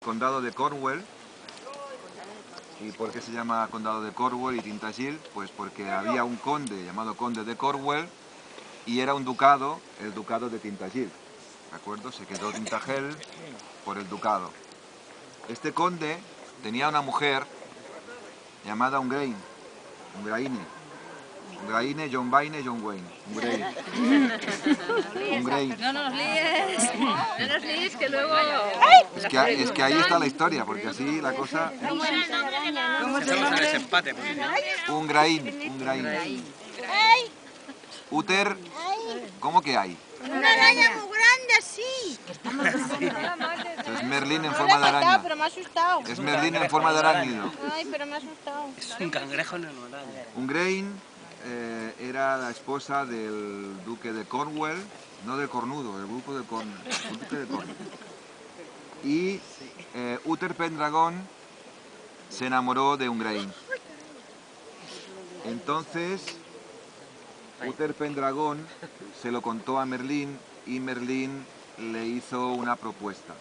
Condado de Cornwall. ¿Y por qué se llama Condado de Cornwall y Tintagel? Pues porque había un conde llamado Conde de Cornwall y era un ducado, el ducado de Tintagel. ¿De acuerdo? Se quedó Tintagel por el ducado. Este conde tenía una mujer llamada Ungrain, John Baine, John Wayne. Ungrain. No nos líes, no nos líes que luego... Es que ahí está la historia, porque así la cosa... ¿Cómo era el nombre? ¿Cómo se Estamos en llama? desempate. Ungrain. Uter, ¿cómo que hay? Una araña muy grande así. Es Merlín en forma de araña. Pero me ha asustado. Es Merlín en forma de arácnido. Ay, pero me ha asustado. Es un cangrejo en el araña. Ungrain era la esposa del duque de Cornwall, no del cornudo, del grupo de Cornwall, el duque de Cornwall. Y Uther Pendragon se enamoró de Ungrain. Entonces, Uther Pendragon se lo contó a Merlín y Merlín le hizo una propuesta.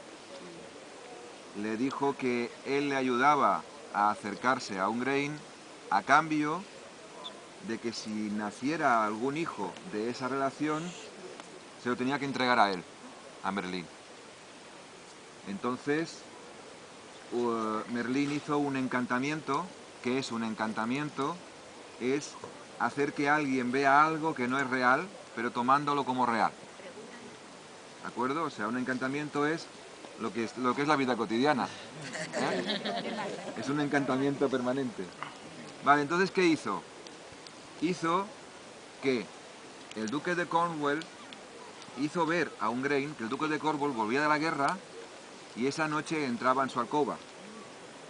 Le dijo que él le ayudaba a acercarse a Ungrain a cambio de que si naciera algún hijo de esa relación, se lo tenía que entregar a él, a Merlín. Entonces, Merlín hizo un encantamiento. ¿Qué es un encantamiento? Es hacer que alguien vea algo que no es real, pero tomándolo como real. ¿De acuerdo? O sea, un encantamiento es lo que es la vida cotidiana. Es un encantamiento permanente. Vale, entonces, ¿qué hizo? Hizo que el duque de Cornwall hizo ver a Ungrain que el duque de Cornwall volvía de la guerra y esa noche entraba en su alcoba.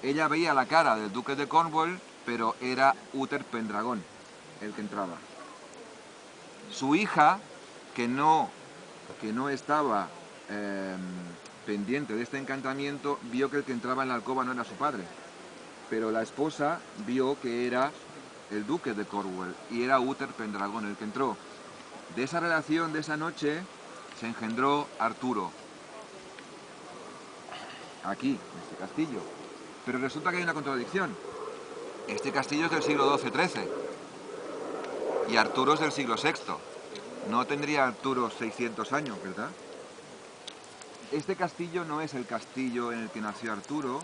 Ella veía la cara del duque de Cornwall, pero era Uther Pendragon el que entraba. Su hija, que no estaba pendiente de este encantamiento, vio que el que entraba en la alcoba no era su padre, pero la esposa vio que era el duque de Cornwall y era Uther Pendragon el que entró. De esa relación, de esa noche, se engendró Arturo, aquí, en este castillo. Pero resulta que hay una contradicción. Este castillo es del siglo XII-XIII y Arturo es del siglo VI. No tendría Arturo 600 años, ¿verdad? Este castillo no es el castillo en el que nació Arturo,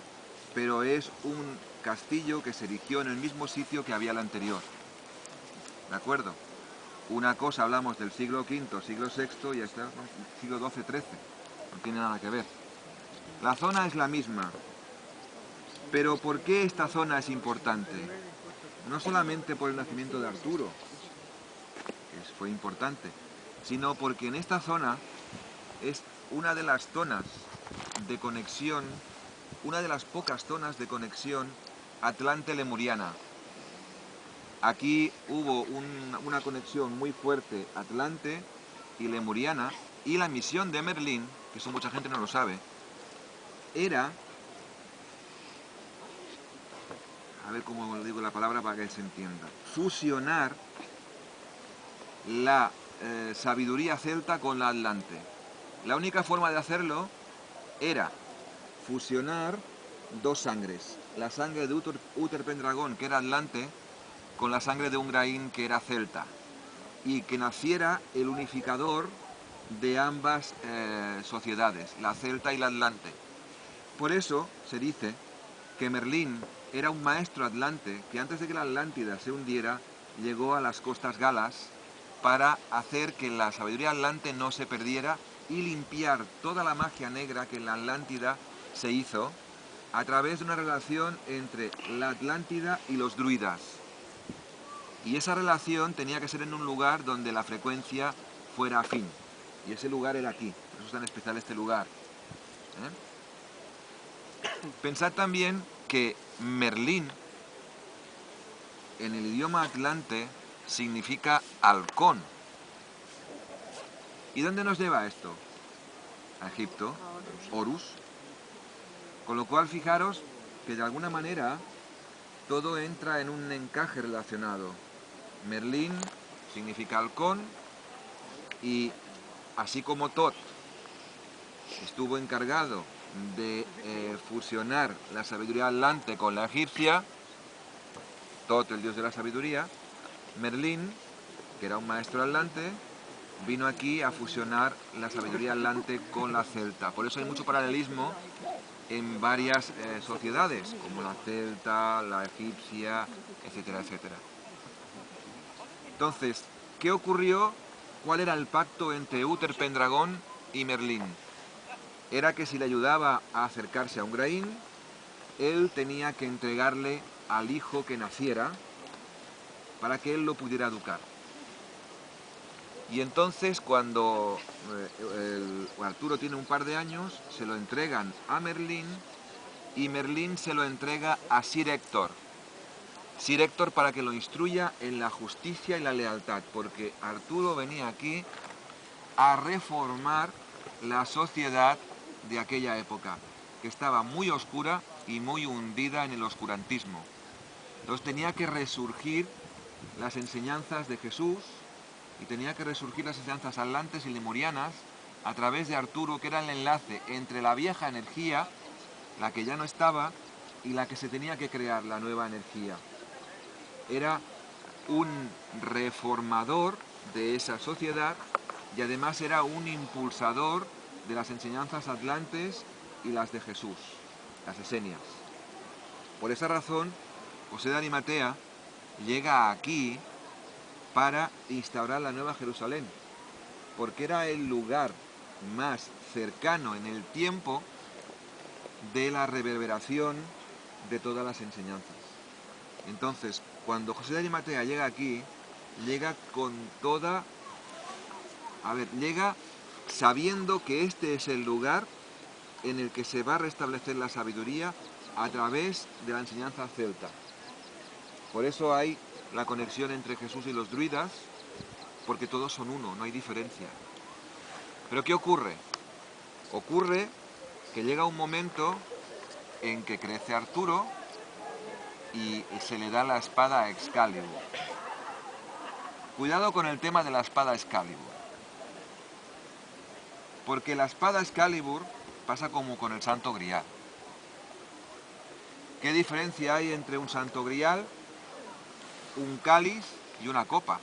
pero es un castillo que se erigió en el mismo sitio que había el anterior. ¿De acuerdo? Una cosa hablamos del siglo V, siglo VI y este siglo XII-XIII. No tiene nada que ver. La zona es la misma. Pero ¿por qué esta zona es importante? No solamente por el nacimiento de Arturo, que fue importante, sino porque en esta zona es una de las zonas de conexión, una de las pocas zonas de conexión atlante-lemuriana. Aquí hubo una conexión muy fuerte atlante y lemuriana, y la misión de Merlín, que eso mucha gente no lo sabe, era, a ver cómo digo la palabra para que se entienda, fusionar la sabiduría celta con la atlante. La única forma de hacerlo era fusionar dos sangres, la sangre de Uther Pendragon, que era atlante, con la sangre de Ungrain, que era celta, y que naciera el unificador de ambas sociedades, la celta y la atlante. Por eso se dice que Merlín era un maestro atlante que antes de que la Atlántida se hundiera, llegó a las costas galas para hacer que la sabiduría atlante no se perdiera y limpiar toda la magia negra que en la Atlántida se hizo a través de una relación entre la Atlántida y los druidas. Y esa relación tenía que ser en un lugar donde la frecuencia fuera afín. Y ese lugar era aquí. Por eso es tan especial este lugar. Pensad también que Merlín, en el idioma atlante, significa halcón. ¿Y dónde nos lleva esto? A Egipto, Horus. Con lo cual, fijaros que de alguna manera todo entra en un encaje relacionado. Merlín significa halcón y así como Tot estuvo encargado de fusionar la sabiduría atlante con la egipcia, Tot, el dios de la sabiduría, Merlín, que era un maestro atlante, vino aquí a fusionar la sabiduría atlante con la celta. Por eso hay mucho paralelismo en varias sociedades, como la celta, la egipcia, etcétera, etcétera. Entonces, ¿qué ocurrió? ¿Cuál era el pacto entre Uther Pendragon y Merlín? Era que si le ayudaba a acercarse a Ungrain, él tenía que entregarle al hijo que naciera para que él lo pudiera educar. Y entonces cuando Arturo tiene un par de años, se lo entregan a Merlín y Merlín se lo entrega a Sir Héctor. Sir Héctor para que lo instruya en la justicia y la lealtad, porque Arturo venía aquí a reformar la sociedad de aquella época, que estaba muy oscura y muy hundida en el oscurantismo. Entonces tenía que resurgir las enseñanzas de Jesús y tenía que resurgir las enseñanzas atlantes y lemurianas a través de Arturo, que era el enlace entre la vieja energía, la que ya no estaba, y la que se tenía que crear, la nueva energía. Era un reformador de esa sociedad y además era un impulsador de las enseñanzas atlantes y las de Jesús, las esenias. Por esa razón, José de Arimatea llega aquí para instaurar la Nueva Jerusalén, porque era el lugar más cercano en el tiempo de la reverberación de todas las enseñanzas. Entonces, cuando José de Arimatea llega aquí, llega con toda... llega sabiendo que este es el lugar en el que se va a restablecer la sabiduría a través de la enseñanza celta. Por eso hay la conexión entre Jesús y los druidas, porque todos son uno, no hay diferencia. Pero ¿qué ocurre? Ocurre que llega un momento en que crece Arturo y se le da la espada a Excalibur. Cuidado con el tema de la espada Excalibur, porque la espada Excalibur pasa como con el Santo Grial. ¿Qué diferencia hay entre un Santo Grial, un cáliz y una copa?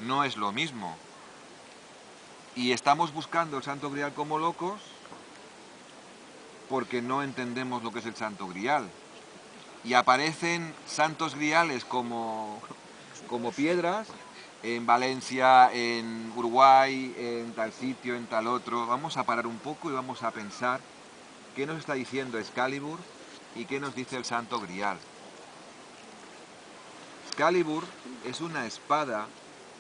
No es lo mismo. Y estamos buscando el Santo Grial como locos porque no entendemos lo que es el Santo Grial. Y aparecen santos griales como piedras en Valencia, en Uruguay, en tal sitio, en tal otro. Vamos a parar un poco y vamos a pensar qué nos está diciendo Excalibur y qué nos dice el Santo Grial. Excalibur es una espada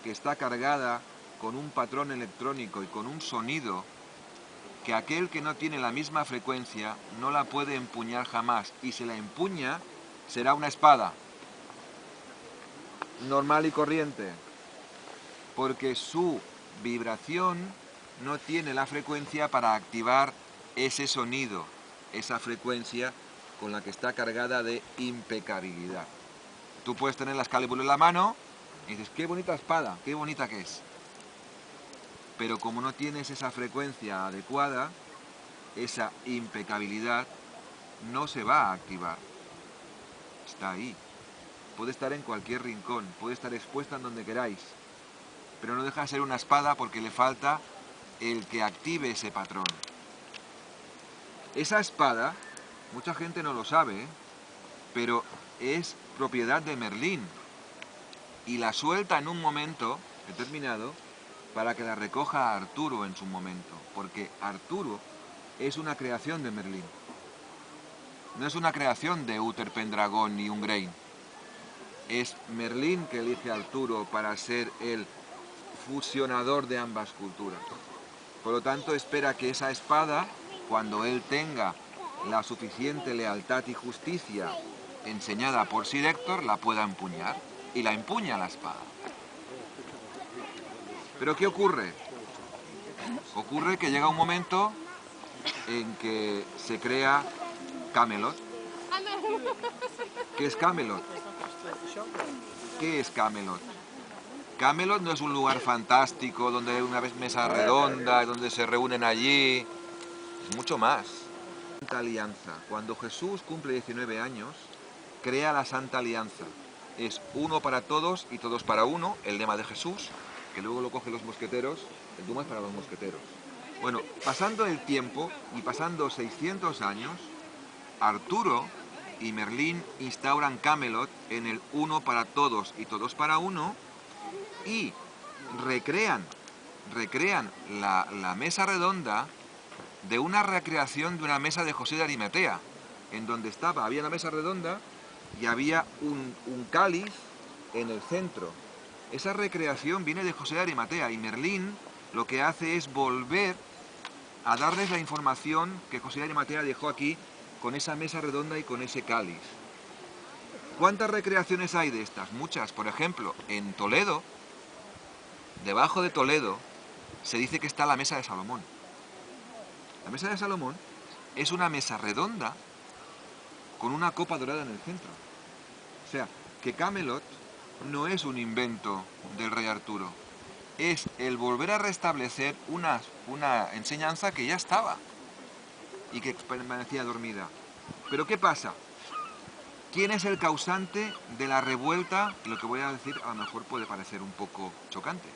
que está cargada con un patrón electrónico y con un sonido que aquel que no tiene la misma frecuencia no la puede empuñar jamás, y si la empuña será una espada normal y corriente, porque su vibración no tiene la frecuencia para activar ese sonido, esa frecuencia con la que está cargada de impecabilidad. Tú puedes tener la Excalibur en la mano y dices, qué bonita espada, qué bonita que es. Pero como no tienes esa frecuencia adecuada, esa impecabilidad no se va a activar. Está ahí. Puede estar en cualquier rincón, puede estar expuesta en donde queráis, pero no deja de ser una espada porque le falta el que active ese patrón. Esa espada, mucha gente no lo sabe, pero es propiedad de Merlín y la suelta en un momento determinado para que la recoja Arturo en su momento, porque Arturo es una creación de Merlín. No es una creación de Uther Pendragon ni Ungrain. Es Merlín que elige a Arturo para ser el fusionador de ambas culturas. Por lo tanto, espera que esa espada, cuando él tenga la suficiente lealtad y justicia enseñada por Sir Héctor, la pueda empuñar. Y la empuña la espada. Pero ¿qué ocurre? Ocurre que llega un momento en que se crea Camelot. ¿Qué es Camelot? ¿Qué es Camelot? Camelot no es un lugar fantástico donde hay una mesa redonda, donde se reúnen allí. mucho más. Santa Alianza. Cuando Jesús cumple 19 años, crea la Santa Alianza. Es uno para todos y todos para uno, el lema de Jesús, que luego lo cogen los mosqueteros, el Duma es para los mosqueteros. Bueno, pasando el tiempo y pasando 600 años, Arturo y Merlín instauran Camelot en el uno para todos y todos para uno y recrean la mesa redonda de una recreación de una mesa de José de Arimatea, en donde había una mesa redonda y había un cáliz en el centro. Esa recreación viene de José de Arimatea y Merlín lo que hace es volver a darles la información que José de Arimatea dejó aquí con esa mesa redonda y con ese cáliz. ¿Cuántas recreaciones hay de estas? Muchas. Por ejemplo, en Toledo, debajo de Toledo, se dice que está la mesa de Salomón. La mesa de Salomón es una mesa redonda con una copa dorada en el centro. O sea, que Camelot no es un invento del rey Arturo, es el volver a restablecer una enseñanza que ya estaba y que permanecía dormida. Pero ¿qué pasa? ¿Quién es el causante de la revuelta? Lo que voy a decir a lo mejor puede parecer un poco chocante.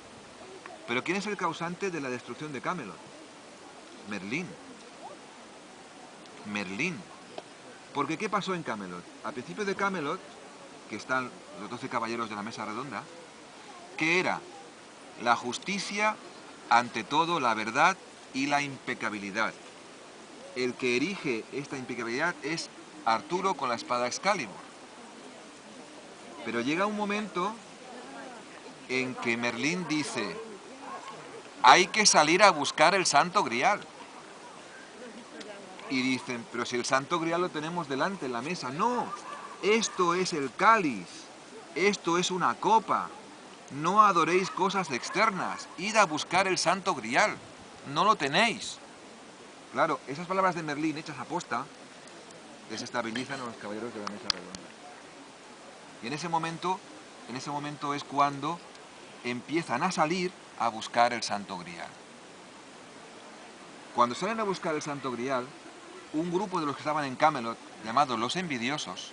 Pero ¿quién es el causante de la destrucción de Camelot? Merlín. Merlín. Porque ¿qué pasó en Camelot? Al principio de Camelot, que están los 12 caballeros de la mesa redonda, ¿qué era? La justicia, ante todo, la verdad y la impecabilidad. El que erige esta impecabilidad es Arturo con la espada Excalibur. Pero llega un momento en que Merlín dice: hay que salir a buscar el Santo Grial. Y dicen, pero si el Santo Grial lo tenemos delante en la mesa. No, esto es el cáliz, esto es una copa. No adoréis cosas externas, id a buscar el Santo Grial, no lo tenéis. Claro, esas palabras de Merlín hechas a posta desestabilizan a los caballeros de la mesa redonda. Y en ese momento es cuando empiezan a salir a buscar el Santo Grial. Cuando salen a buscar el Santo Grial, un grupo de los que estaban en Camelot, llamados los envidiosos,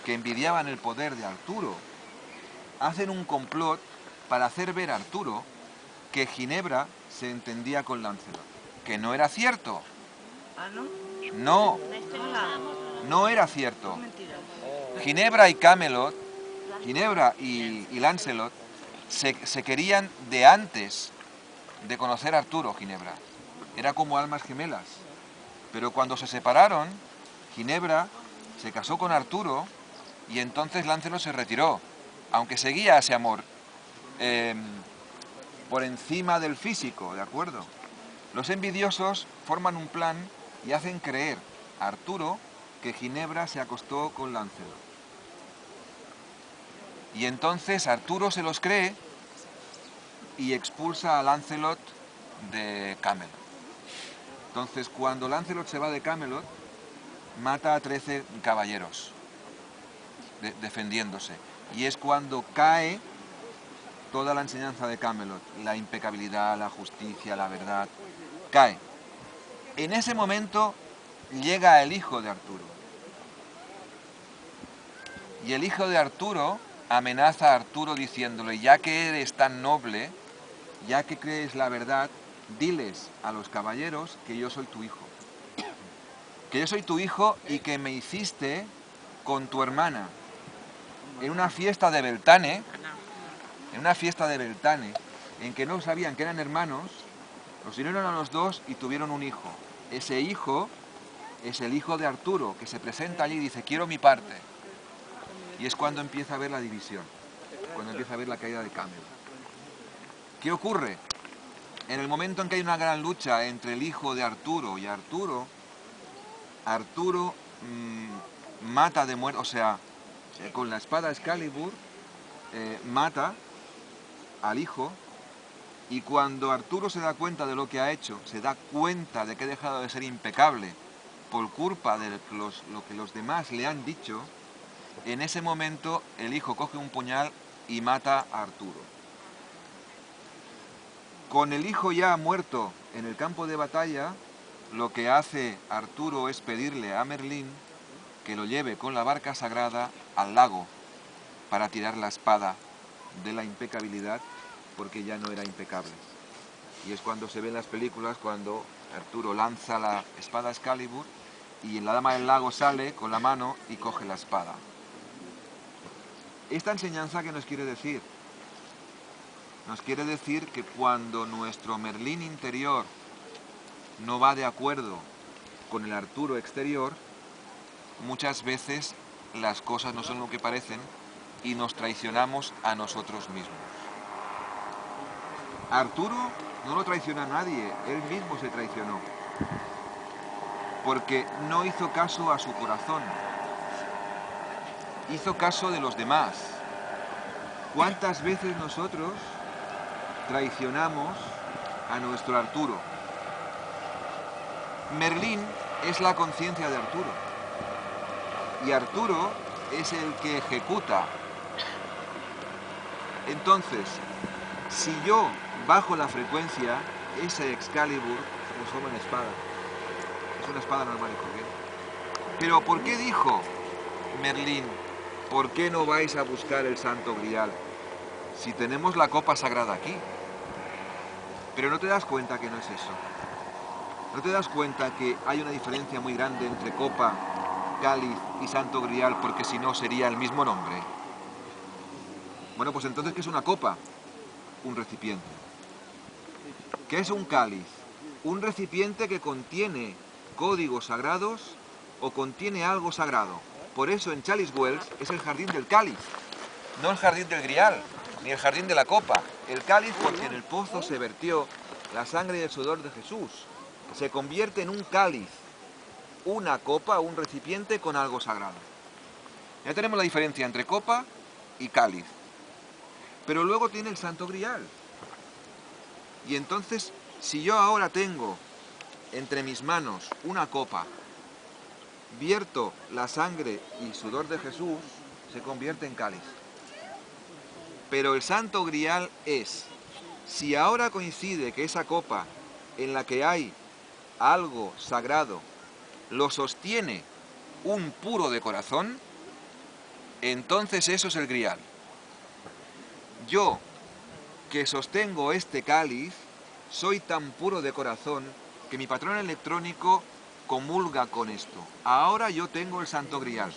que envidiaban el poder de Arturo, hacen un complot para hacer ver a Arturo que Ginebra se entendía con Lancelot. Que no era cierto. ¿Ah, no? No, Hola. no era cierto. Mentira. Ginebra y Camelot, Ginebra y Lancelot se querían de antes de conocer a Arturo, Ginebra. Era como almas gemelas. Pero cuando se separaron, Ginebra se casó con Arturo y entonces Lancelot se retiró, aunque seguía ese amor por encima del físico, ¿de acuerdo? Los envidiosos forman un plan y hacen creer a Arturo que Ginebra se acostó con Lancelot. Y entonces Arturo se los cree y expulsa a Lancelot de Camelot. Entonces, cuando Lancelot se va de Camelot, mata a 13 caballeros defendiéndose. Y es cuando cae toda la enseñanza de Camelot, la impecabilidad, la justicia, la verdad, cae. En ese momento llega el hijo de Arturo. Y el hijo de Arturo amenaza a Arturo diciéndole: ya que eres tan noble, ya que crees la verdad, diles a los caballeros que yo soy tu hijo. Que yo soy tu hijo y que me hiciste con tu hermana. En una fiesta de Beltane, en que no sabían que eran hermanos, los unieron a los dos y tuvieron un hijo. Ese hijo es el hijo de Arturo, que se presenta allí y dice: quiero mi parte. Y es cuando empieza a ver la división, cuando empieza a ver la caída de Camelot. ¿Qué ocurre? En el momento en que hay una gran lucha entre el hijo de Arturo y Arturo mata de muerte, o sea, con la espada Excalibur mata al hijo, y cuando Arturo se da cuenta de lo que ha hecho, se da cuenta de que ha dejado de ser impecable por culpa de lo que los demás le han dicho, en ese momento el hijo coge un puñal y mata a Arturo. Con el hijo ya muerto en el campo de batalla, lo que hace Arturo es pedirle a Merlín que lo lleve con la barca sagrada al lago para tirar la espada de la impecabilidad, porque ya no era impecable. Y es cuando se ve en las películas, cuando Arturo lanza la espada Excalibur y la dama del lago sale con la mano y coge la espada. Esta enseñanza, ¿qué nos quiere decir? Nos quiere decir que cuando nuestro Merlín interior no va de acuerdo con el Arturo exterior, muchas veces las cosas no son lo que parecen y nos traicionamos a nosotros mismos. Arturo no lo traiciona a nadie, él mismo se traicionó, porque no hizo caso a su corazón, hizo caso de los demás. ¿Cuántas veces nosotros traicionamos a nuestro Arturo? Merlín es la conciencia de Arturo, y Arturo es el que ejecuta. Entonces, si yo bajo la frecuencia, ese Excalibur se transforma en espada. Es una espada normal y corriente. Pero ¿por qué dijo Merlín, por qué no vais a buscar el Santo Grial si tenemos la copa sagrada aquí? Pero no te das cuenta que no es eso. ¿No te das cuenta que hay una diferencia muy grande entre copa, cáliz y Santo Grial, porque si no sería el mismo nombre? Bueno, pues entonces, ¿qué es una copa? Un recipiente. ¿Qué es un cáliz? Un recipiente que contiene códigos sagrados o contiene algo sagrado. Por eso en Chalice Wells es el jardín del cáliz, no el jardín del Grial, ni el jardín de la copa. El cáliz porque en el pozo se vertió la sangre y el sudor de Jesús. Se convierte en un cáliz, una copa, un recipiente con algo sagrado. Ya tenemos la diferencia entre copa y cáliz. Pero luego tiene el Santo Grial. Y entonces, si yo ahora tengo entre mis manos una copa, vierto la sangre y sudor de Jesús, se convierte en cáliz. Pero el Santo Grial es, si ahora coincide que esa copa en la que hay algo sagrado lo sostiene un puro de corazón, entonces eso es el Grial. Yo, que sostengo este cáliz, soy tan puro de corazón que mi patrón electrónico comulga con esto. Ahora yo tengo el Santo Grial.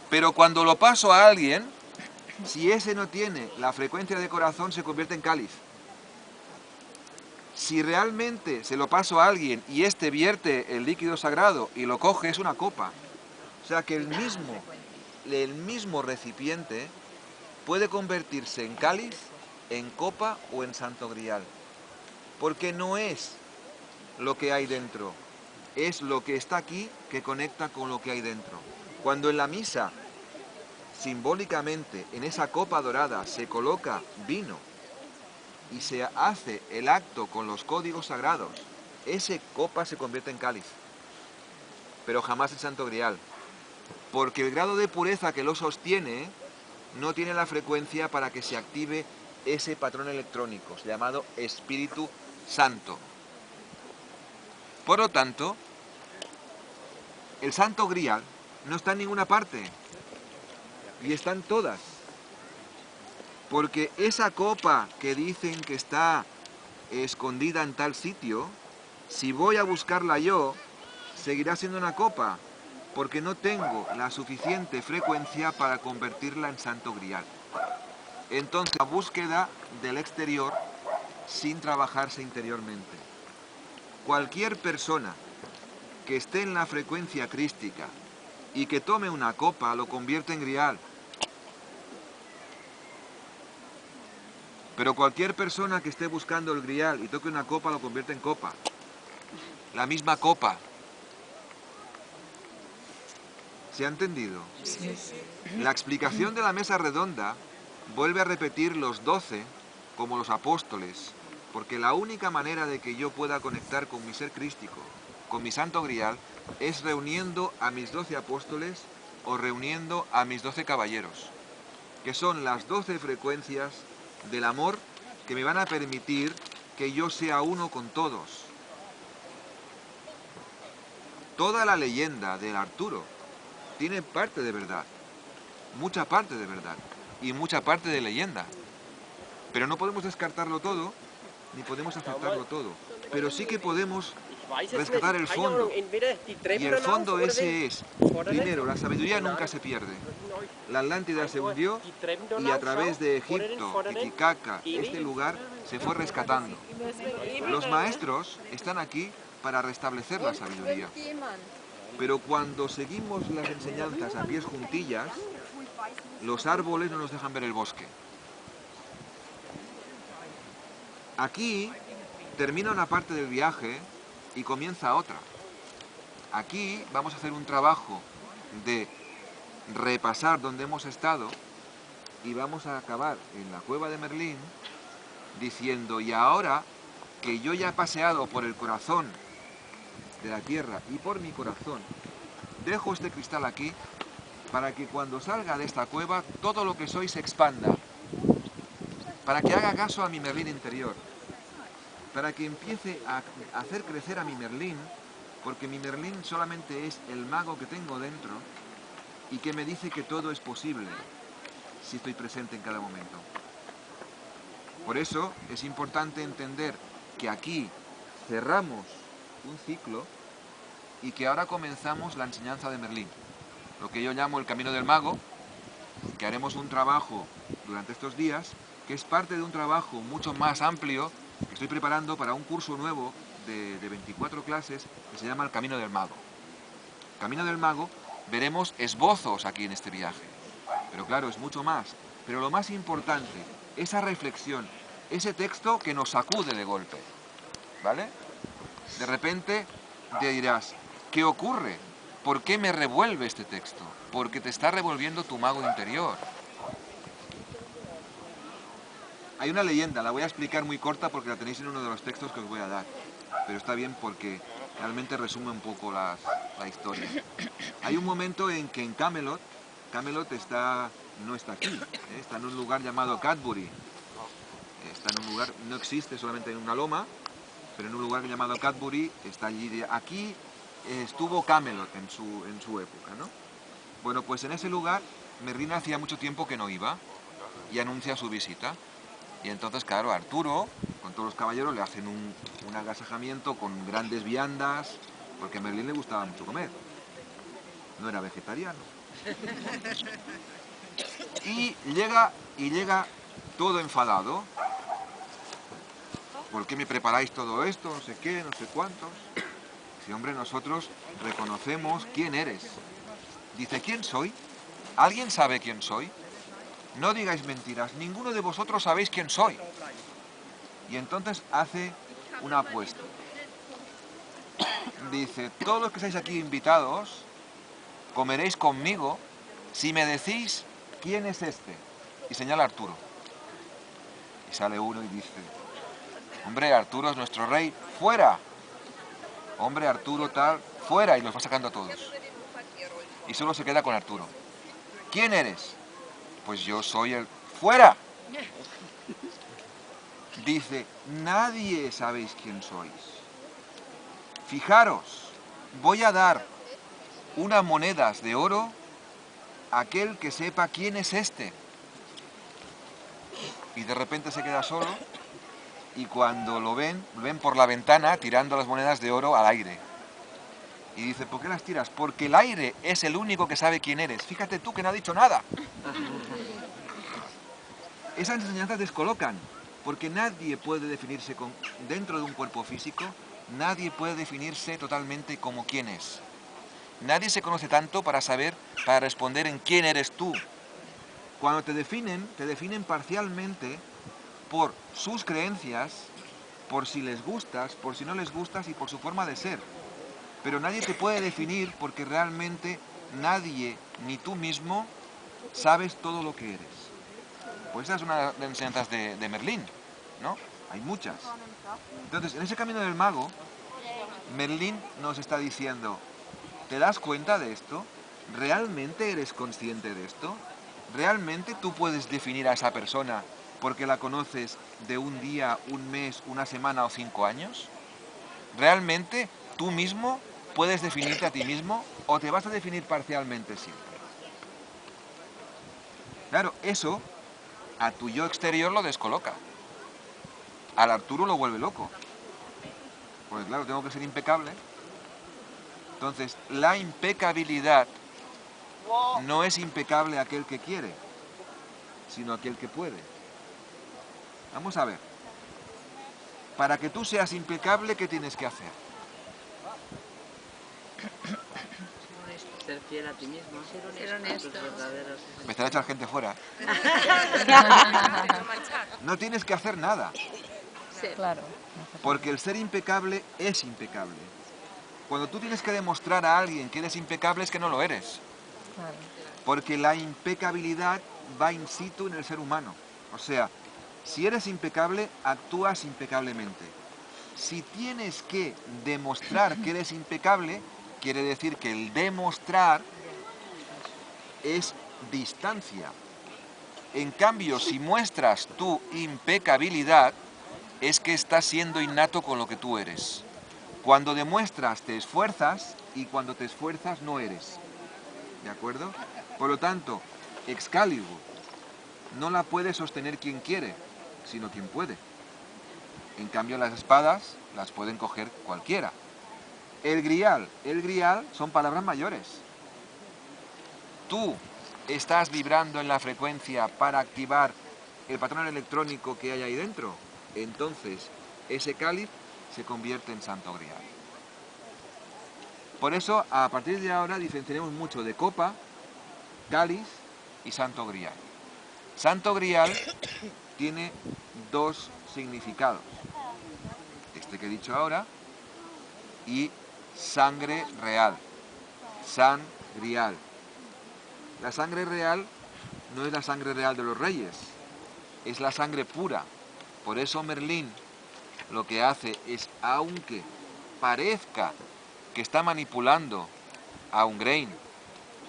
Pero cuando lo paso a alguien, si ese no tiene la frecuencia de corazón, se convierte en cáliz. Si realmente se lo paso a alguien y este vierte el líquido sagrado y lo coge, es una copa. O sea que el mismo recipiente puede convertirse en cáliz, en copa o en Santo Grial. Porque no es lo que hay dentro, es lo que está aquí que conecta con lo que hay dentro. Cuando en la misa, simbólicamente, en esa copa dorada se coloca vino y se hace el acto con los códigos sagrados, esa copa se convierte en cáliz, pero jamás en Santo Grial, porque el grado de pureza que lo sostiene no tiene la frecuencia para que se active ese patrón electrónico, llamado Espíritu Santo. Por lo tanto, el Santo Grial no está en ninguna parte, y están todas. Porque esa copa que dicen que está escondida en tal sitio, si voy a buscarla yo, seguirá siendo una copa, porque no tengo la suficiente frecuencia para convertirla en Santo Grial. Entonces, la búsqueda del exterior sin trabajarse interiormente. Cualquier persona que esté en la frecuencia crística y que tome una copa, lo convierte en Grial. Pero cualquier persona que esté buscando el Grial y toque una copa, lo convierte en copa. La misma copa. ¿Se ha entendido? Sí. La explicación de la mesa redonda vuelve a repetir los 12 como los apóstoles, porque la única manera de que yo pueda conectar con mi ser crístico, con mi Santo Grial, es reuniendo a mis 12 apóstoles o reuniendo a mis 12 caballeros, que son las 12 frecuencias del amor que me van a permitir que yo sea uno con todos. toda la leyenda del Arturo tiene parte de verdad, mucha parte de verdad y mucha parte de leyenda. Pero no podemos descartarlo todo, ni podemos aceptarlo todo. Pero sí que podemos rescatar el fondo. Y el fondo ese es, primero, la sabiduría nunca se pierde. La Atlántida se hundió y a través de Egipto, Titicaca, este lugar se fue rescatando. Los maestros están aquí para restablecer la sabiduría. Pero cuando seguimos las enseñanzas a pies juntillas, los árboles no nos dejan ver el bosque. Aquí termina una parte del viaje y comienza otra. Aquí vamos a hacer un trabajo de repasar dónde hemos estado y vamos a acabar en la cueva de Merlín diciendo, y ahora que yo ya he paseado por el corazón de la tierra y por mi corazón, dejo este cristal aquí para que cuando salga de esta cueva todo lo que soy se expanda, para que haga caso a mi Merlín interior, para que empiece a hacer crecer a mi Merlín, porque mi Merlín solamente es el mago que tengo dentro y que me dice que todo es posible si estoy presente en cada momento. Por eso es importante entender que aquí cerramos un ciclo y que ahora comenzamos la enseñanza de Merlín, lo que yo llamo el camino del mago, que haremos un trabajo durante estos días, que es parte de un trabajo mucho más amplio que estoy preparando para un curso nuevo de 24 clases que se llama el Camino del Mago. Camino del Mago veremos esbozos aquí en este viaje, pero claro, es mucho más. Pero lo más importante, esa reflexión, ese texto que nos sacude de golpe, ¿vale? De repente te dirás, ¿qué ocurre? ¿Por qué me revuelve este texto? Porque te está revolviendo tu mago interior. Hay una leyenda, la voy a explicar muy corta porque la tenéis en uno de los textos que os voy a dar, pero está bien porque realmente resume un poco la historia. Hay un momento en que en Camelot no está aquí, está en un lugar llamado Cadbury. Está en un lugar, no existe solamente en una loma, pero en un lugar llamado Cadbury, está allí. Aquí estuvo Camelot en su época, ¿no? Bueno, pues en ese lugar Merlín hacía mucho tiempo que no iba y anuncia su visita. Y entonces, claro, Arturo, con todos los caballeros, le hacen un agasajamiento con grandes viandas, porque a Merlín le gustaba mucho comer. No era vegetariano. Y llega todo enfadado. ¿Por qué me preparáis todo esto? No sé qué, no sé cuántos. Dice, hombre, nosotros reconocemos quién eres. Dice, ¿quién soy? ¿Alguien sabe quién soy? No digáis mentiras, ninguno de vosotros sabéis quién soy. Y entonces hace una apuesta. Dice, todos los que estáis aquí invitados, comeréis conmigo si me decís quién es este. Y señala a Arturo. Y sale uno y dice, hombre, Arturo es nuestro rey, ¡fuera! Hombre, Arturo tal, ¡fuera! Y los va sacando a todos. Y solo se queda con Arturo. ¿Quién eres? Pues yo soy el... ¡Fuera! Dice, nadie sabéis quién sois. Fijaros, voy a dar unas monedas de oro a aquel que sepa quién es este. Y de repente se queda solo y cuando lo ven por la ventana tirando las monedas de oro al aire. Y dice, ¿por qué las tiras? Porque el aire es el único que sabe quién eres. Fíjate tú que no ha dicho nada. Esas enseñanzas descolocan, porque nadie puede definirse dentro de un cuerpo físico, nadie puede definirse totalmente como quién es. Nadie se conoce tanto para responder en quién eres tú. Cuando te definen parcialmente por sus creencias, por si les gustas, por si no les gustas y por su forma de ser. Pero nadie te puede definir porque realmente nadie, ni tú mismo, sabes todo lo que eres. Pues esa es una de las enseñanzas de Merlín, ¿no? Hay muchas. Entonces, en ese camino del mago, Merlín nos está diciendo, ¿te das cuenta de esto? ¿Realmente eres consciente de esto? ¿Realmente tú puedes definir a esa persona porque la conoces de un día, un mes, una semana o 5 años? ¿Realmente tú mismo puedes definirte a ti mismo o te vas a definir parcialmente siempre. Claro, eso a tu yo exterior lo descoloca. Al Arturo lo vuelve loco. Porque claro, tengo que ser impecable. Entonces, la impecabilidad no es impecable aquel que quiere, sino aquel que puede. Vamos a ver. Para que tú seas impecable, ¿qué tienes que hacer? Ser fiel a ti mismo. Ser honesto. Empezar a echar gente fuera. No tienes que hacer nada. Claro. Porque el ser impecable es impecable. Cuando tú tienes que demostrar a alguien que eres impecable es que no lo eres. Claro. Porque la impecabilidad va in situ en el ser humano. O sea, si eres impecable, actúas impecablemente. Si tienes que demostrar que eres impecable, quiere decir que el demostrar es distancia. En cambio, si muestras tu impecabilidad, es que estás siendo innato con lo que tú eres. Cuando demuestras, te esfuerzas, y cuando te esfuerzas, no eres. ¿De acuerdo? Por lo tanto, Excalibur no la puede sostener quien quiere, sino quien puede. En cambio, las espadas las pueden coger cualquiera. El grial son palabras mayores. Tú estás vibrando en la frecuencia para activar el patrón electrónico que hay ahí dentro. Entonces, ese cáliz se convierte en santo grial. Por eso, a partir de ahora, diferenciaremos mucho de copa, cáliz y santo grial. Santo grial tiene dos significados. Este que he dicho ahora y sangre real. San grial. La sangre real no es la sangre real de los reyes, es la sangre pura. Por eso Merlín lo que hace es, aunque parezca que está manipulando a Ungrain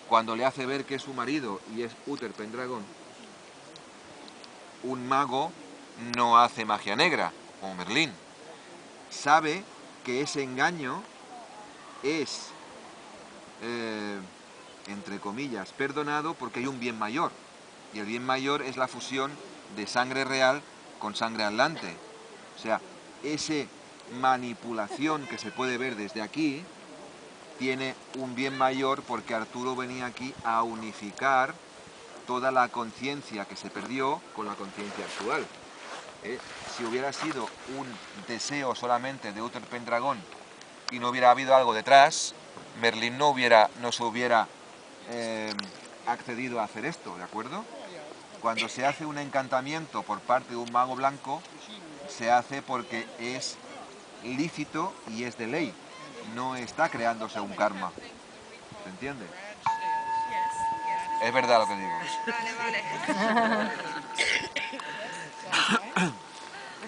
cuando le hace ver que es su marido y es Uther Pendragon, un mago no hace magia negra, como Merlín. Sabe que ese engaño es, entre comillas, perdonado porque hay un bien mayor. Y el bien mayor es la fusión de sangre real con sangre atlante. O sea, esa manipulación que se puede ver desde aquí tiene un bien mayor porque Arturo venía aquí a unificar toda la conciencia que se perdió con la conciencia actual. Si hubiera sido un deseo solamente de Uther Pendragon y no hubiera habido algo detrás, Merlín no se hubiera accedido a hacer esto, ¿de acuerdo? Cuando se hace un encantamiento por parte de un mago blanco, se hace porque es lícito y es de ley. No está creándose un karma. ¿Se entiende? Es verdad lo que digo.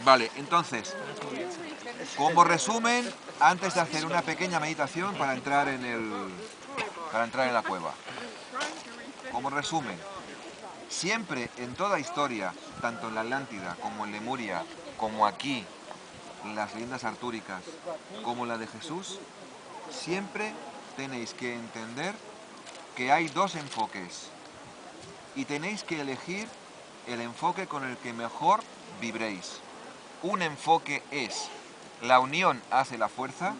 Vale, entonces, como resumen, antes de hacer una pequeña meditación para entrar en la cueva. Como resumen, siempre en toda historia, tanto en la Atlántida como en Lemuria, como aquí, en las leyendas artúricas, como la de Jesús, siempre tenéis que entender que hay dos enfoques y tenéis que elegir el enfoque con el que mejor vibréis. Un enfoque es la unión hace la fuerza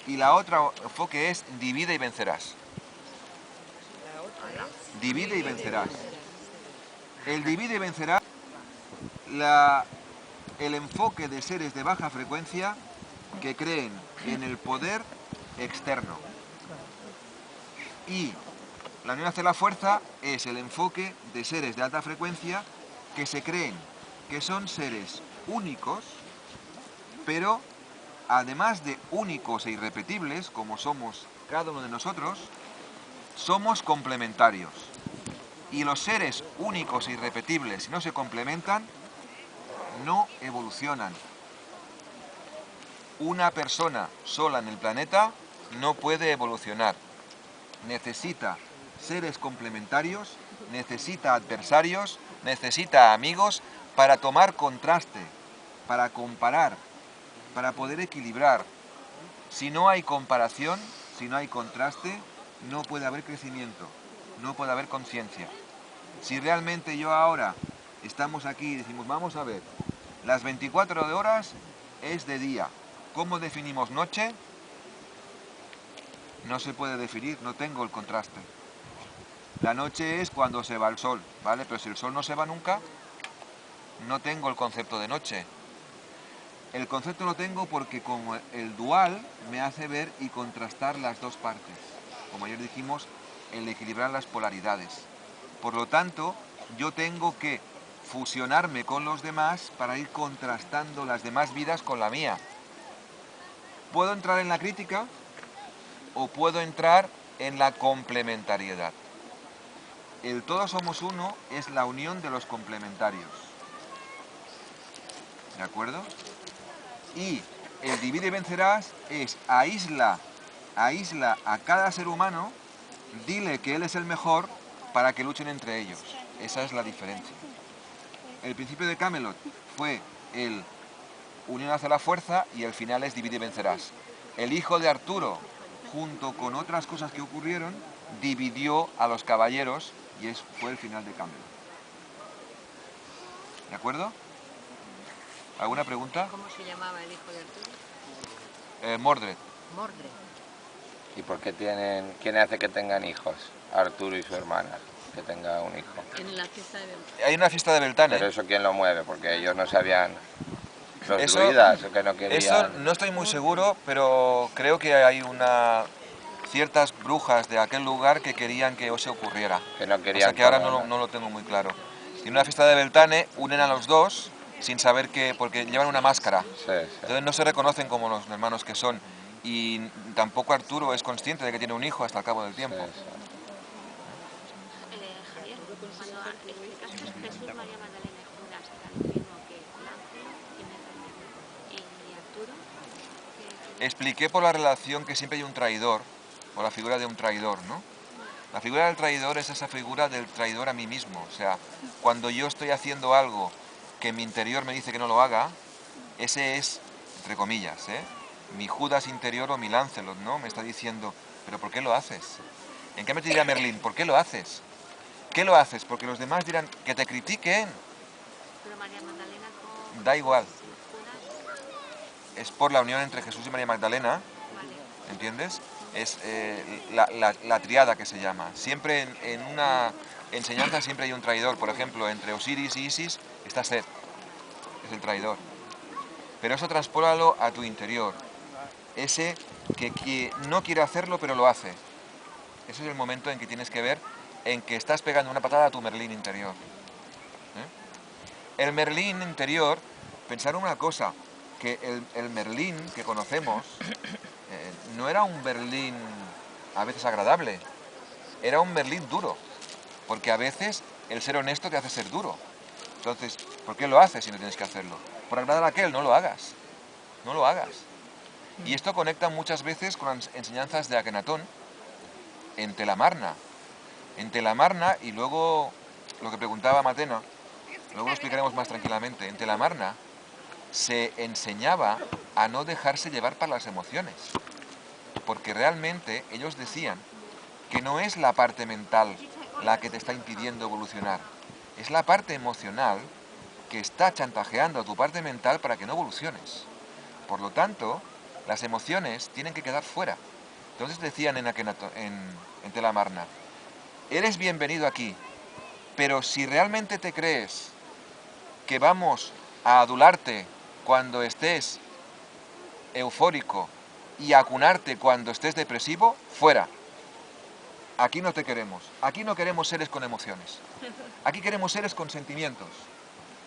y la otra enfoque es divide y vencerás. Divide y vencerás. El divide y vencerás, el enfoque de seres de baja frecuencia que creen en el poder externo. Y la unión hace la fuerza es el enfoque de seres de alta frecuencia que se creen que son seres únicos, pero además de únicos e irrepetibles, como somos cada uno de nosotros, somos complementarios. Y los seres únicos e irrepetibles, si no se complementan, no evolucionan. Una persona sola en el planeta no puede evolucionar. Necesita seres complementarios, necesita adversarios, necesita amigos para tomar contraste, para comparar, para poder equilibrar. Si no hay comparación, si no hay contraste, no puede haber crecimiento, no puede haber conciencia. Si realmente yo ahora estamos aquí y decimos, vamos a ver, las 24 horas es de día. ¿Cómo definimos noche? No se puede definir, no tengo el contraste. La noche es cuando se va el sol, ¿vale? Pero si el sol no se va nunca, no tengo el concepto de noche. El concepto lo tengo porque como el dual me hace ver y contrastar las dos partes. Como ayer dijimos, el equilibrar las polaridades. Por lo tanto, yo tengo que fusionarme con los demás para ir contrastando las demás vidas con la mía. ¿Puedo entrar en la crítica o puedo entrar en la complementariedad? El todos somos uno es la unión de los complementarios. ¿De acuerdo? Y el divide y vencerás es aísla a cada ser humano, dile que él es el mejor para que luchen entre ellos. Esa es la diferencia. El principio de Camelot fue el unión hacia la fuerza y el final es divide y vencerás. El hijo de Arturo, junto con otras cosas que ocurrieron, dividió a los caballeros y fue el final de Camelot. ¿De acuerdo? ¿Alguna pregunta? ¿Cómo se llamaba el hijo de Arturo? Mordred. Mordred. ¿Y por qué quién hace que tengan hijos? Arturo y su hermana, que tenga un hijo. En la fiesta de Beltane. Hay una fiesta de Beltane. Pero eso quién lo mueve, porque ellos no sabían, los Eso- druidas, o que no querían. Eso no estoy muy seguro, pero creo que hay ciertas brujas de aquel lugar que querían que eso ocurriera. Que no O sea querían que ahora todo, no lo tengo muy claro. Y en una fiesta de Beltane unen a los dos sin saber que, porque llevan una máscara. Sí, sí. Entonces no se reconocen como los hermanos que son. Y tampoco Arturo es consciente de que tiene un hijo hasta el cabo del tiempo. Sí, sí. Javier, cuando explicaste Jesús, María Magdalena y Judas, era lo mismo que Ángelo y Arturo. Expliqué por la relación que siempre hay un traidor, o la figura de un traidor, ¿no? La figura del traidor es esa figura del traidor a mí mismo. O sea, cuando yo estoy haciendo algo que mi interior me dice que no lo haga, ese es, entre comillas, mi Judas interior o mi Lancelot, ¿no? Me está diciendo, ¿pero por qué lo haces? En cambio te dirá Merlín, ¿por qué lo haces? ¿Qué lo haces? Porque los demás dirán, que te critiquen. Pero María Magdalena con Da igual. Judas, Es por la unión entre Jesús y María Magdalena, vale. ¿entiendes? Es la triada que se llama. Siempre en una enseñanza siempre hay un traidor. Por ejemplo, entre Osiris y Isis está Set, es el traidor. Pero eso transpólalo a tu interior. Ese que no quiere hacerlo pero lo hace. Ese es el momento en que tienes que ver en que estás pegando una patada a tu Merlín interior. El Merlín interior, pensar una cosa, que el Merlín que conocemos no era un Merlín a veces agradable, era un Merlín duro, porque a veces el ser honesto te hace ser duro. Entonces, ¿por qué lo haces si no tienes que hacerlo? Por agradar a aquel, no lo hagas, no lo hagas. Y esto conecta muchas veces con las enseñanzas de Akenatón en Telamarna. En Telamarna, y luego lo que preguntaba Matena, luego lo explicaremos más tranquilamente, en Telamarna se enseñaba a no dejarse llevar por las emociones, porque realmente ellos decían que no es la parte mental la que te está impidiendo evolucionar, es la parte emocional que está chantajeando a tu parte mental para que no evoluciones. Por lo tanto, las emociones tienen que quedar fuera. Entonces decían en Telamarna, eres bienvenido aquí, pero si realmente te crees que vamos a adularte cuando estés eufórico y a acunarte cuando estés depresivo, fuera. Aquí no te queremos. Aquí no queremos seres con emociones. Aquí queremos seres con sentimientos.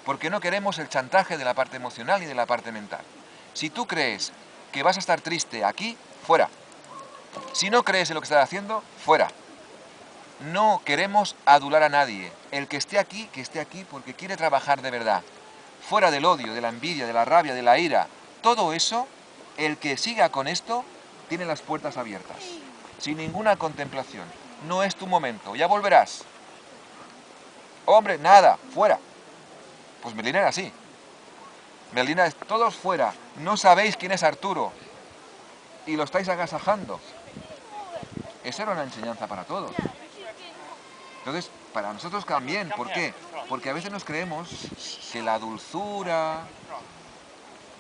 Porque no queremos el chantaje de la parte emocional y de la parte mental. Si tú crees que vas a estar triste aquí, fuera. Si no crees en lo que estás haciendo, fuera. No queremos adular a nadie. El que esté aquí porque quiere trabajar de verdad. Fuera del odio, de la envidia, de la rabia, de la ira. Todo eso, el que siga con esto, tiene las puertas abiertas. Sin ninguna contemplación. No es tu momento, ya volverás. Hombre, nada, fuera. Pues Merlín era así. Merlín es todos fuera. No sabéis quién es Arturo. y lo estáis agasajando. Esa era una enseñanza para todos. Entonces, para nosotros también, ¿por qué? Porque a veces nos creemos que la dulzura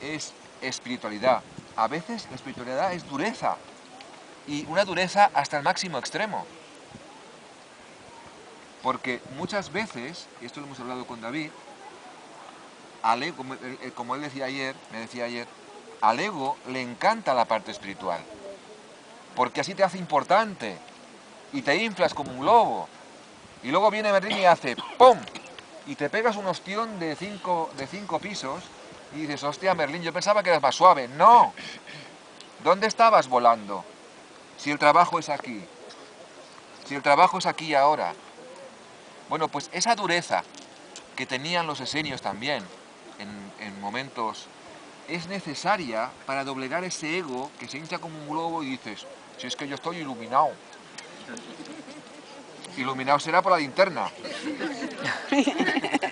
es espiritualidad. A veces la espiritualidad es dureza, y una dureza hasta el máximo extremo. Porque muchas veces, y esto lo hemos hablado con David, como él me decía ayer, al ego le encanta la parte espiritual, porque así te hace importante, y te inflas como un globo, y luego viene Merlín y hace ¡pum! Y te pegas un ostión de 5 pisos, y dices, hostia Merlín, yo pensaba que eras más suave. ¡No! ¿Dónde estabas volando? Si el trabajo es aquí, si el trabajo es aquí y ahora. Bueno, pues esa dureza que tenían los esenios también en momentos es necesaria para doblegar ese ego que se hincha como un globo y dices, si es que yo estoy iluminado. Iluminado será por la linterna.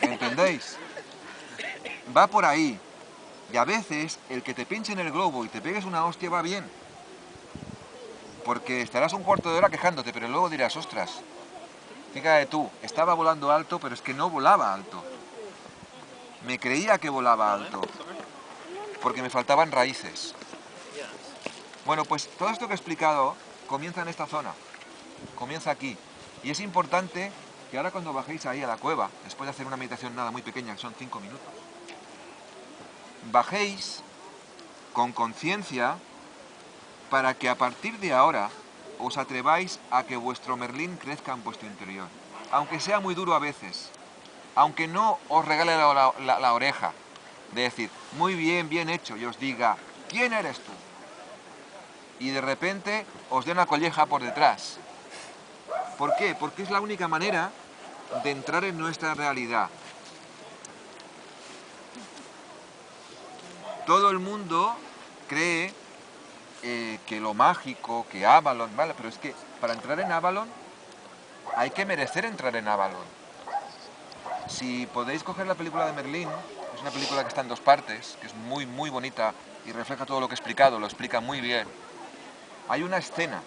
¿Entendéis? Va por ahí. Y a veces el que te pinche en el globo y te pegues una hostia va bien. Porque estarás un cuarto de hora quejándote, pero luego dirás, ostras, fíjate tú, estaba volando alto, pero es que no volaba alto. Me creía que volaba alto, porque me faltaban raíces. Bueno, pues todo esto que he explicado comienza en esta zona, comienza aquí. Y es importante que ahora cuando bajéis ahí a la cueva, después de hacer una meditación nada muy pequeña, que son 5 minutos, bajéis con conciencia para que a partir de ahora os atreváis a que vuestro Merlín crezca en vuestro interior. Aunque sea muy duro a veces, aunque no os regale la oreja, de decir, muy bien, bien hecho, y os diga, ¿quién eres tú? Y de repente os dé una colleja por detrás. ¿Por qué? Porque es la única manera de entrar en nuestra realidad. Todo el mundo cree que lo mágico, que Avalon, ¿vale? Pero es que para entrar en Avalon hay que merecer entrar en Avalon. Si podéis coger la película de Merlín, es una película que está en 2 partes, que es muy, muy bonita y refleja todo lo que he explicado, lo explica muy bien. Hay una escena,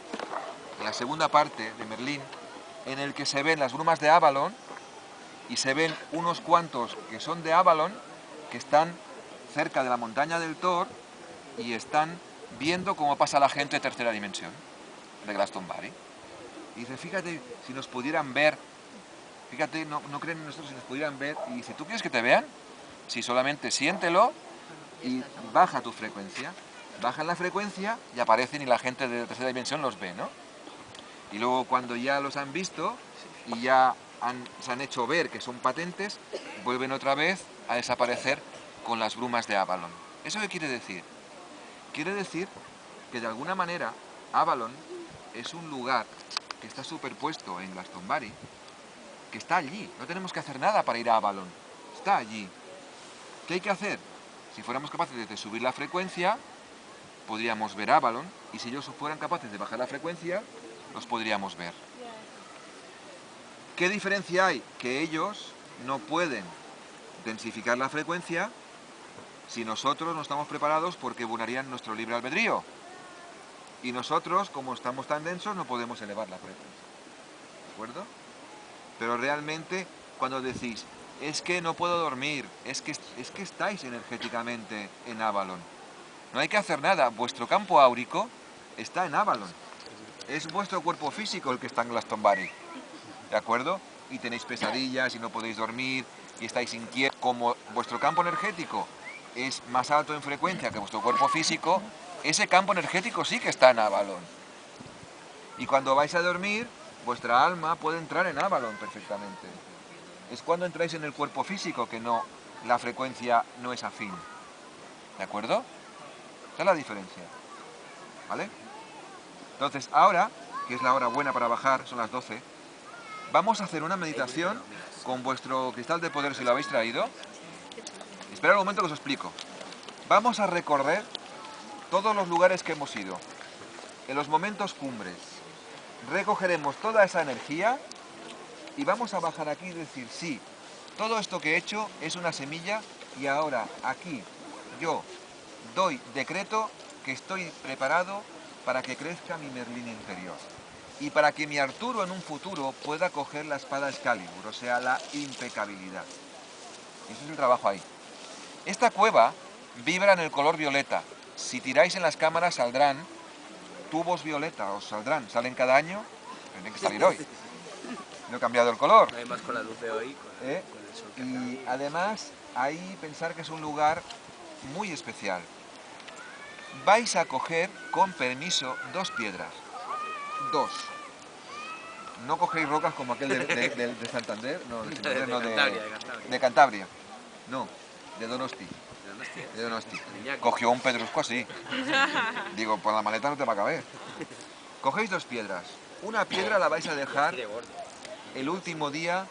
en la segunda parte de Merlín, en el que se ven las brumas de Avalon y se ven unos cuantos que son de Avalon, que están cerca de la montaña del Thor y están viendo cómo pasa la gente de tercera dimensión, de Glastonbury. Y dice, fíjate, si nos pudieran ver, fíjate, no creen en nosotros si nos pudieran ver. Y dice, ¿tú quieres que te vean? Si solamente siéntelo y baja tu frecuencia. Bajan la frecuencia y aparecen y la gente de tercera dimensión los ve, ¿no? Y luego cuando ya los han visto y ya se han hecho ver que son patentes, vuelven otra vez a desaparecer con las brumas de Avalon. ¿Eso qué quiere decir? Quiere decir que de alguna manera Avalon es un lugar que está superpuesto en Glastonbury, que está allí. No tenemos que hacer nada para ir a Avalon. Está allí. ¿Qué hay que hacer? Si fuéramos capaces de subir la frecuencia, podríamos ver Avalon, y si ellos fueran capaces de bajar la frecuencia, los podríamos ver. ¿Qué diferencia hay? Que ellos no pueden densificar la frecuencia si nosotros no estamos preparados porque vulnerarían nuestro libre albedrío. Y nosotros, como estamos tan densos, no podemos elevar la frecuencia. ¿De acuerdo? Pero realmente, cuando decís, es que no puedo dormir, es que estáis energéticamente en Avalon. No hay que hacer nada, vuestro campo áurico está en Avalon. Es vuestro cuerpo físico el que está en Glastonbury. ¿De acuerdo? Y tenéis pesadillas y no podéis dormir y estáis inquietos. Como vuestro campo energético es más alto en frecuencia que vuestro cuerpo físico, ese campo energético sí que está en Avalon. Y cuando vais a dormir, vuestra alma puede entrar en Avalon perfectamente. Es cuando entráis en el cuerpo físico que no, la frecuencia no es afín. ¿De acuerdo? Esa es la diferencia. ¿Vale? Entonces, ahora, que es la hora buena para bajar, son las 12, vamos a hacer una meditación con vuestro cristal de poder si lo habéis traído. Esperad un momento que os explico. Vamos a recorrer todos los lugares que hemos ido, en los momentos cumbres. Recogeremos toda esa energía y vamos a bajar aquí y decir, sí, todo esto que he hecho es una semilla y ahora aquí yo decreto que estoy preparado para que crezca mi Merlín interior. Y para que mi Arturo en un futuro pueda coger la espada Excalibur, o sea, la impecabilidad. Y ese es el trabajo ahí. Esta cueva vibra en el color violeta. Si tiráis en las cámaras saldrán tubos violeta, os saldrán. Salen cada año, tienen que salir hoy. No he cambiado el color. Además con la luz de hoy, con el sol que Y además, ahí pensar que es un lugar muy especial. Vais a coger, con permiso, 2 piedras. 2. No cogéis rocas como aquel de Santander, no, de Santander, no, de Cantabria. No, de Donosti. De Donosti. Cogió un pedrusco así. Digo, por la maleta no te va a caber. Cogéis 2 piedras. Una piedra la vais a dejar el último día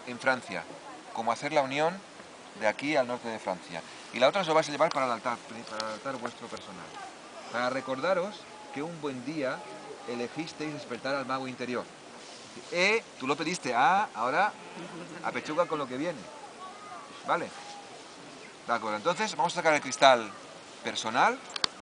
en Francia, como hacer la unión de aquí al norte de Francia. Y la otra os lo vais a llevar para el altar vuestro personal. Para recordaros que un buen día elegisteis despertar al mago interior. Tú lo pediste, ahora apechuga con lo que viene. ¿Vale? De acuerdo, entonces vamos a sacar el cristal personal